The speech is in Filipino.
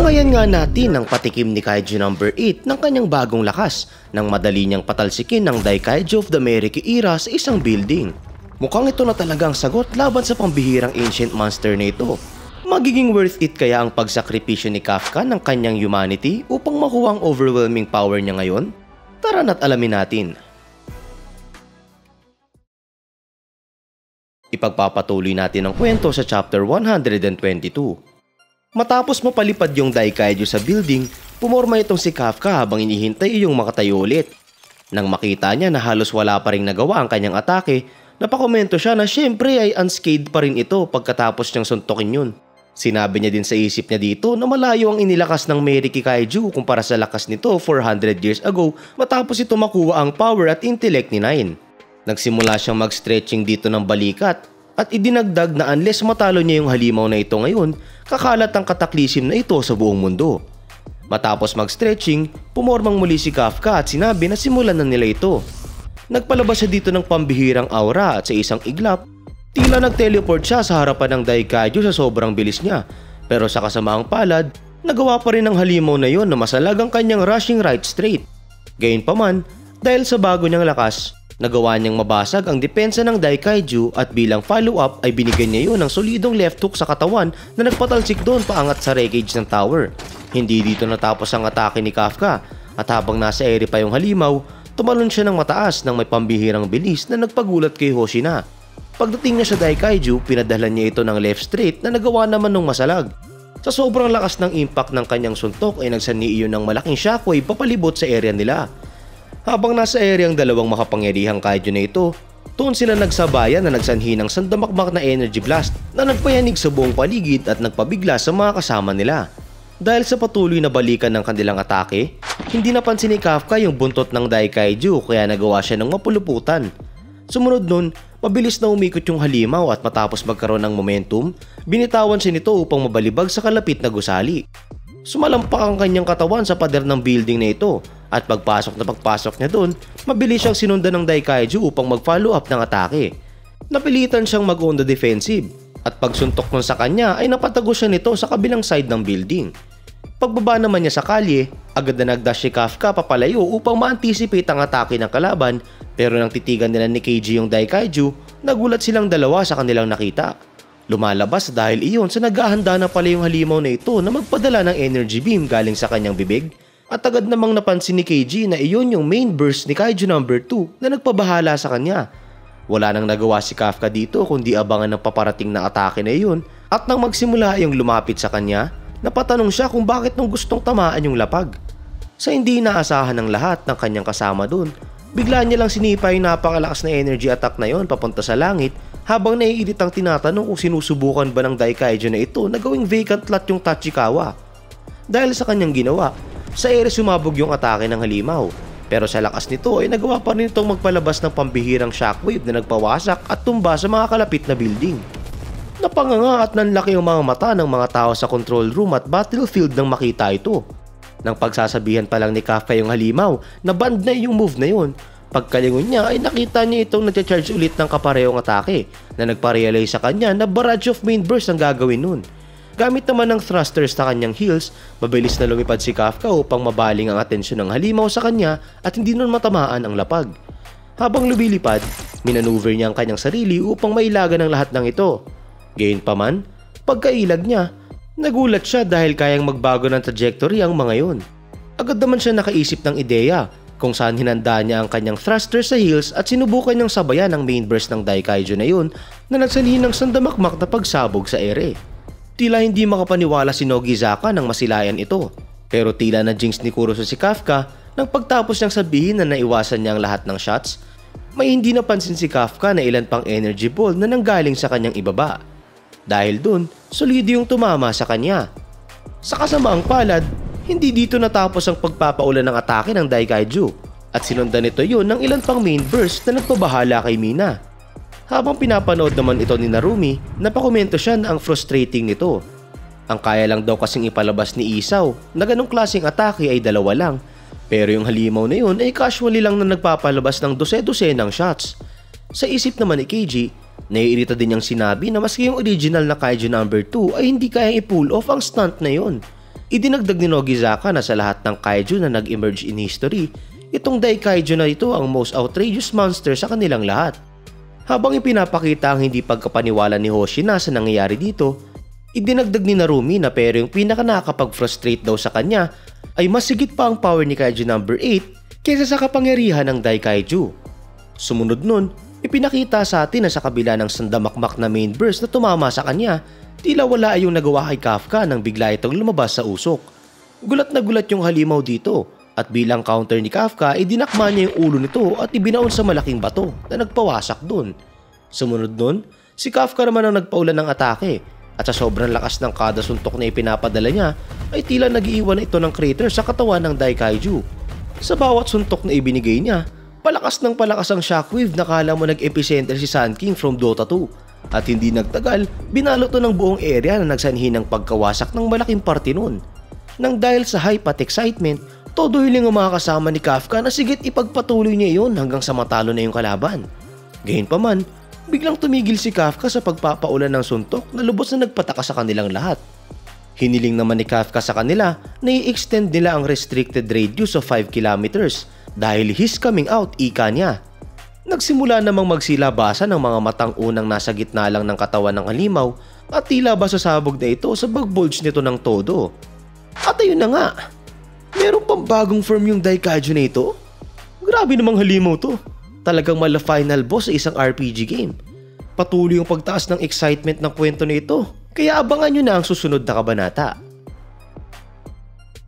Tunghayan nga natin ang patikim ni Kaiju number 8 ng kanyang bagong lakas nang madali niyang patalsikin ng Daikaiju of the Meriki era sa isang building. Mukhang ito na talagang sagot laban sa pambihirang ancient monster na ito. Magiging worth it kaya ang pagsakripisyo ni Kafka ng kanyang humanity upang makuha ang overwhelming power niya ngayon? Tara na't alamin natin. Ipagpapatuloy natin ang kwento sa chapter 122. Matapos mapalipad yung Daikaiju sa building, pumorma itong si Kafka habang inihintay yung makatayo ulit. Nang makita niya na halos wala pa ring nagawa ang kanyang atake, napakomento siya na syempre ay unscathed pa rin ito pagkatapos niyang suntokin yun. Sinabi niya din sa isip niya dito na malayo ang inilakas ng Meriki Kaiju kumpara sa lakas nito 400 years ago matapos ito makuha ang power at intellect ni Nine. Nagsimula siyang mag-stretching dito ng balikat at idinagdag na unless matalo niya yung halimaw na ito ngayon, kakalat ang kataklisim na ito sa buong mundo. Matapos mag-stretching, pumormang muli si Kafka at sinabi na simulan na nila ito. Nagpalabas siya dito ng pambihirang aura at sa isang iglap, tila nag-teleport siya sa harapan ng Daikaiju sa sobrang bilis niya. Pero sa kasamaang palad, nagawa pa rin ng halimaw na yon na masalag ang kanyang rushing right straight. Gayunpaman, dahil sa bago niyang lakas, nagawa niyang mabasag ang depensa ng Daikaiju at bilang follow-up ay binigyan niya yun ng solidong left hook sa katawan na nagpatalsik doon paangat sa wreckage ng tower. Hindi dito natapos ang atake ni Kafka at habang nasa ere pa yung halimaw, tumalon siya ng mataas ng may pambihirang bilis na nagpagulat kay Hoshina. Pagdating niya sa Daikaiju, pinadalan niya ito ng left straight na nagawa naman ng masalag. Sa sobrang lakas ng impact ng kanyang suntok ay nagsani iyon ng malaking shockwave papalibot sa area nila. Habang nasa area ang dalawang makapangyarihang kaiju na ito, doon sila nagsabayan na nagsanhi ng sandamakmak na energy blast na nagpayanig sa buong paligid at nagpabigla sa mga kasama nila. Dahil sa patuloy na balikan ng kanilang atake, hindi napansin ni Kafka yung buntot ng Daikaiju kaya nagawa siya ng mapuluputan. Sumunod nun, mabilis na umikot yung halimaw at matapos magkaroon ng momentum, binitawan siya nito upang mabalibag sa kalapit na gusali. Sumalampak ang kanyang katawan sa pader ng building na ito at pagpasok niya doon, mabilis siyang sinundan ng Daikaiju upang mag-follow up ng atake. Napilitan siyang mag-on the defensive at pagsuntok nun sa kanya ay napatago siya nito sa kabilang side ng building. Pagbaba naman niya sa kalye, agad na nagdash si Kafka papalayo upang ma-anticipate ang atake ng kalaban pero nang titigan nila ni Keiji yung Daikaiju, nagulat silang dalawa sa kanilang nakita. Lumalabas dahil iyon sa naghahanda na pala yung halimaw na ito na magpadala ng energy beam galing sa kanyang bibig at agad namang napansin ni Keiji na iyon yung main burst ni Kaiju number 2 na nagpabahala sa kanya. Wala nang nagawa si Kafka dito kundi abangan ng paparating na atake na iyon at nang magsimula yung lumapit sa kanya, napatanong siya kung bakit nung gustong tamaan yung lapag. Sa hindi inaasahan ng lahat ng kanyang kasama dun, bigla niya lang sinipa yung napakalakas na energy attack na yon papunta sa langit habang naiilit ang tinatanong kung sinusubukan ba ng Daikaiju na ito na gawing vacant lot yung Tachikawa. Dahil sa kanyang ginawa, sa ere sumabog yung atake ng halimaw pero sa lakas nito ay nagawa pa rin itong magpalabas ng pambihirang shockwave na nagpawasak at tumba sa mga kalapit na building. Napanganga at nanlaki ang mga mata ng mga tao sa control room at battlefield nang makita ito. Nang pagsasabihan pa lang ni Kafka yung halimaw na band na yung move na yun, pagkalingon niya ay nakita niya itong nag-charge ulit ng kaparehong atake na nagpa-realize sa kanya na barrage of main burst ang gagawin nun. Gamit naman ng thrusters sa kanyang heels, mabilis na lumipad si Kafka upang mabaling ang atensyon ng halimaw sa kanya at hindi nun matamaan ang lapag. Habang lumilipad, minaneuver niya ang kanyang sarili upang mailagan ang lahat ng ito. Gayunpaman, pagkailag niya, nagulat siya dahil kayang magbago ng trajectory ang mga yon. Agad naman siya nakaisip ng ideya kung saan hinanda niya ang kanyang thruster sa heels at sinubukan niyang sabayan ang main burst ng Daikaiju na yun na nagsanhi ng sandamakmak na pagsabog sa ere. Tila hindi makapaniwala si Nogizaka nang masilayan ito, pero tila na jinx ni Kurosu si Kafka nang pagtapos niyang sabihin na naiwasan niya ang lahat ng shots. May hindi napansin si Kafka na ilan pang energy ball na nanggaling sa kanyang ibaba. Dahil dun, solido yung tumama sa kanya. Sa kasamaang palad, hindi dito natapos ang pagpapaulan ng atake ng Daikaiju at sinundan nito yun ng ilan pang main burst na nagpabahala kay Mina. Habang pinapanood naman ito ni Narumi, napakomento siya na ang frustrating nito. Ang kaya lang daw kasing ipalabas ni Isao na ganong klaseng atake ay dalawa lang, pero yung halimaw na yun ay casually lang na nagpapalabas ng dose-dosenang shots. Sa isip naman ni Keiji, naiirita din niyang sinabi na maski yung original na Kaiju number 2 ay hindi kayang i-pull off ang stunt na yun. Idinagdag ni Nogizaka na sa lahat ng kaiju na nag-emerge in history, itong Daikaiju na ito ang most outrageous monster sa kanilang lahat. Habang ipinapakita ang hindi pagkapaniwala ni Hoshina sa nangyayari dito, idinagdag ni Narumi na pero yung pinaka nakakapag-frustrate daw sa kanya ay mas higit pa ang power ni Kaiju number 8 kaysa sa kapangyarihan ng Daikaiju. Sumunod nun, ipinakita sa atin na sa kabila ng sandamakmak na main burst na tumama sa kanya, tila wala ay yung nagawa kay Kafka nang bigla itong lumabas sa usok. Gulat na gulat yung halimaw dito at bilang counter ni Kafka ay dinakma niya yung ulo nito at ibinaon sa malaking bato na nagpawasak dun. Sumunod nun, si Kafka naman ang nagpaulan ng atake at sa sobrang lakas ng kada suntok na ipinapadala niya ay tila nag-iiwan ito ng crater sa katawan ng Daikaiju. Sa bawat suntok na ibinigay niya, palakas ng palakas ang shockwave na kala mo nag-epicenter si Sun King from Dota 2 at hindi nagtagal, binalot to ng buong area na nagsanhi ng pagkawasak ng malaking parte nun. Nang dahil sa hype at excitement, todo hiling ang mga kasama ni Kafka na sigit ipagpatuloy niya iyon hanggang sa matalo na yung kalaban. Gayunpaman, biglang tumigil si Kafka sa pagpapaulan ng suntok na lubos na nagpataka sa kanilang lahat. Hiniling naman ni Kafka sa kanila na i-extend nila ang restricted radius of 5 kilometers dahil he's coming out, ika niya. Nagsimula namang magsilabasa ng mga matang unang nasa gitna lang ng katawan ng halimaw at tila ba sasabog na ito sa pag-bulge nito ng todo. At ayun na nga, meron pang bagong form yung Daikaiju na ito? Grabe namang halimaw to. Talagang mala final boss sa isang RPG game. Patuloy yung pagtaas ng excitement ng kwento na ito, kaya abangan nyo na ang susunod na kabanata.